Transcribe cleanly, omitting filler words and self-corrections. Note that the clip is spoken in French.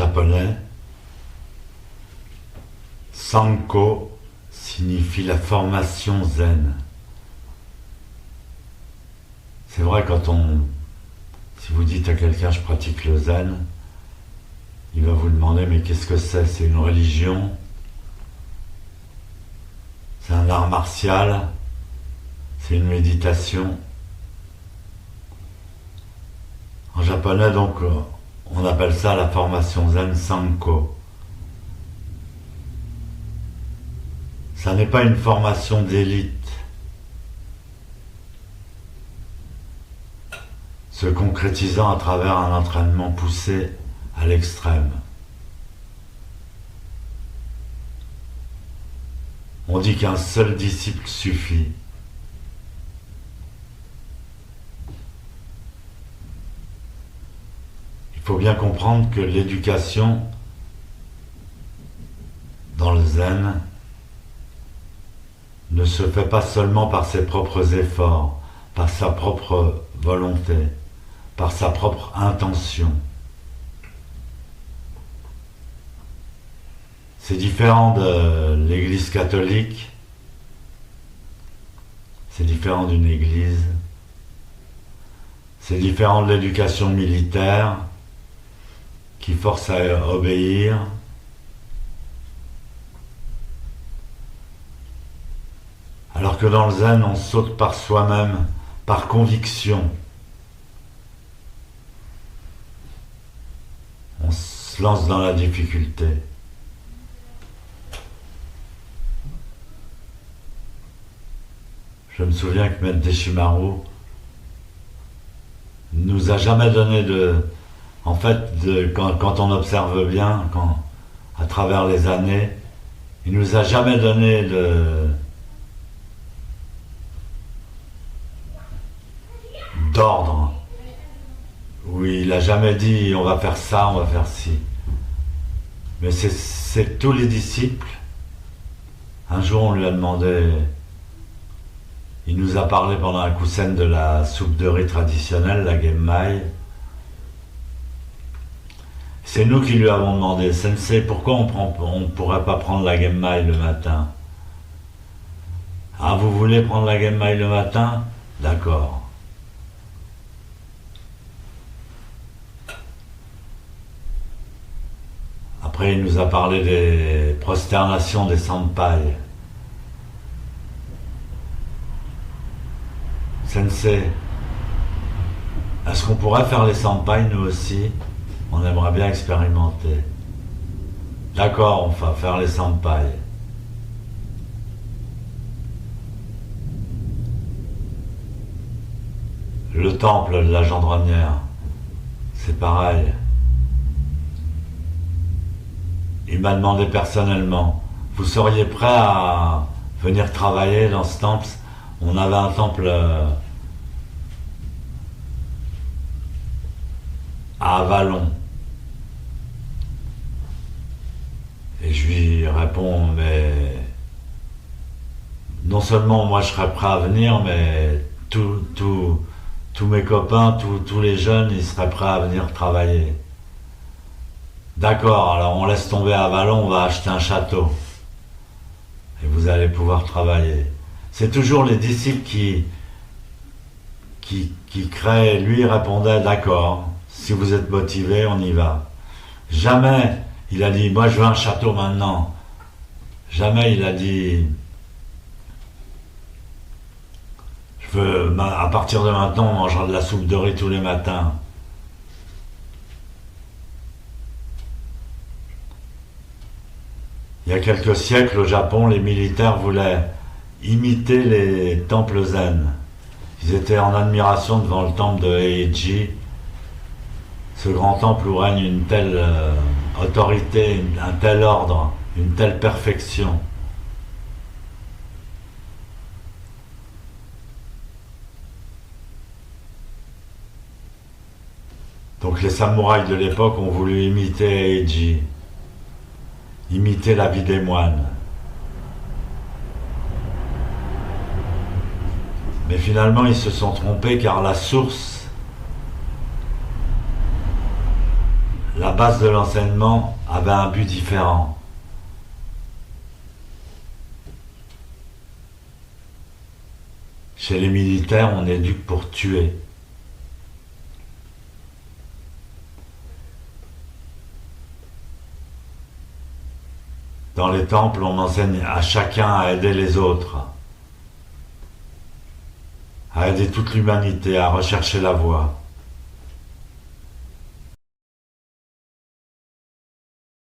japonais, Sanko signifie la formation zen. C'est vrai si vous dites à quelqu'un je pratique le zen, il va vous demander mais qu'est-ce que c'est? C'est une religion? C'est un art martial? C'est une méditation? En japonais donc on appelle ça la formation zen Sanko. Ça n'est pas une formation d'élite. Se concrétisant à travers un entraînement poussé à l'extrême. On dit qu'un seul disciple suffit. Il faut bien comprendre que l'éducation dans le zen ne se fait pas seulement par ses propres efforts, par sa propre volonté, par sa propre intention. C'est différent de l'Église catholique, c'est différent d'une église, c'est différent de l'éducation militaire qui force à obéir. Alors que dans le zen, on saute par soi-même, par conviction. On se lance dans la difficulté. Je me souviens que Maître Deshimaru nous a jamais donné quand on observe bien, à travers les années, il nous a jamais donné d'ordre, où il a jamais dit on va faire ça, on va faire ci. Mais c'est tous les disciples. Un jour on lui a demandé, il nous a parlé pendant un kusen de la soupe de riz traditionnelle, la genmai. C'est nous qui lui avons demandé, Sensei, pourquoi on ne pourrait pas prendre la genmai le matin? Ah, vous voulez prendre la genmai le matin? D'accord. Après, il nous a parlé des prosternations des senpai. Sensei, est-ce qu'on pourrait faire les senpai nous aussi? On aimerait bien expérimenter. D'accord, on va faire les senpai. Le temple de la Gendronnière, c'est pareil. Il m'a demandé personnellement, vous seriez prêt à venir travailler dans ce temple? On avait un temple à Avalon. Et je lui réponds, mais non seulement moi je serais prêt à venir, mais tous mes copains, tous les jeunes, ils seraient prêts à venir travailler. D'accord, alors on laisse tomber Avalon, on va acheter un château. Et vous allez pouvoir travailler. C'est toujours les disciples qui créent. Lui, il répondait, d'accord, si vous êtes motivé, on y va. Jamais il a dit, moi je veux un château maintenant. Jamais il a dit, je veux, à partir de maintenant, on mangera de la soupe de riz tous les matins. Il y a quelques siècles, au Japon, les militaires voulaient imiter les temples zen. Ils étaient en admiration devant le temple de Heiji, ce grand temple où règne une telle autorité, un tel ordre, une telle perfection. Donc les samouraïs de l'époque ont voulu imiter Heiji, imiter la vie des moines. Mais finalement, ils se sont trompés car la la base de l'enseignement avait un but différent. Chez les militaires, on éduque pour tuer. Dans les temples, on enseigne à chacun à aider les autres, à aider toute l'humanité, à rechercher la voie.